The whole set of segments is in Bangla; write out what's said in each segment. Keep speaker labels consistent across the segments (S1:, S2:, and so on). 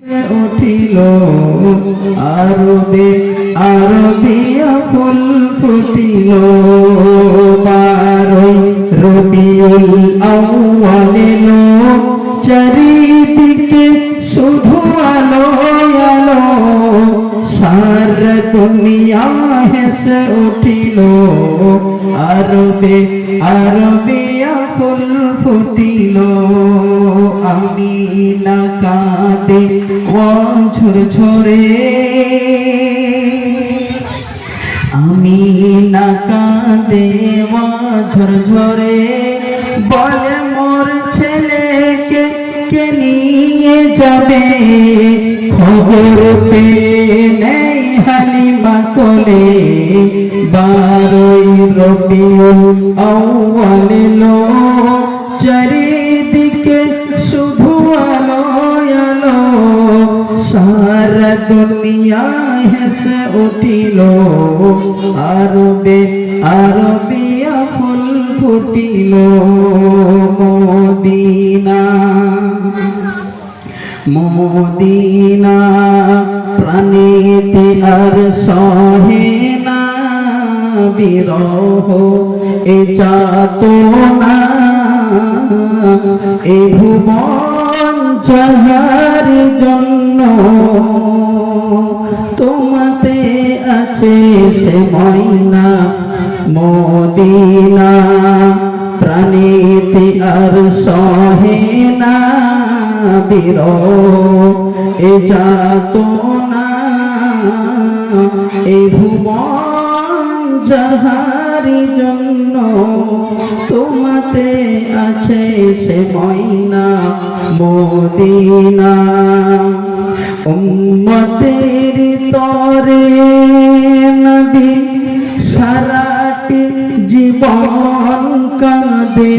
S1: উঠিল আরবে আরবিয়া ফুল ফুটিল বারোই রবিউল আউয়াল এলো চারিদিকে শুধু আলো আলো সারা দুনিয়া হেসে উঠিল আরবে আরবিয়া ফুল ফুটিল আমিনা কাঁদে ঝর ঝরে আমিনা কাঁদে ঝর ঝরে বলে মোর ছেলেকে কে নিয়ে যাবে খবর পেয়ে নেই হালিমা কোলে বারোই রবিউল আউয়াল এলো চারিদিকে শুধু আলো আলো সারা দুনিয়া হেসে উঠিল আরবে আরবিয়া ফুল ফুটিল মদিনা মদিনা প্রাণীতে আর সহে না বিরহ এ যাতনা এ ভুবন যাহার জন্য তোমাতে আছে সে ময়না মদিনা প্রাণীতে আর সহে না বিরহ এ যাতনা এ ভুবন যাহার জন্য তোমাতে আছে সে ময়না মদিনা উম্মতের তরে নবী সারাটি জীবন কাঁদে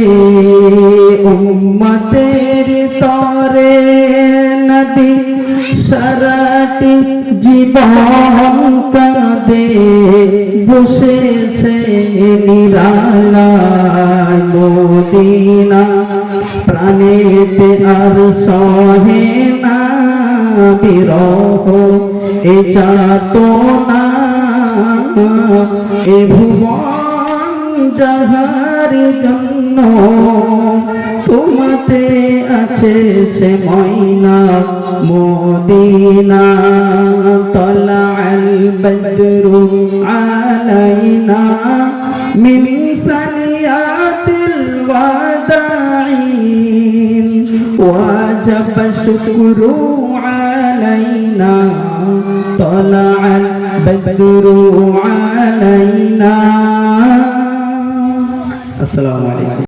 S1: উম্মতের তরে নবী সারাটি জীবন কাঁদে বসেছে নিরালায় মদিনা প্রাণেতে আর সহে না বিরহ এ যাতনা এ ভুবন যাহার জন্য তোমাতে আছে সে ময়না মদিনা তলাআল বদরু আলাইনা মিন সানিয়াতিল ওয়াদা'i ওয়াজাব শুকরু আলাইনা তলাআল বদরু আলাইনা। আসসালামু আলাইকুম।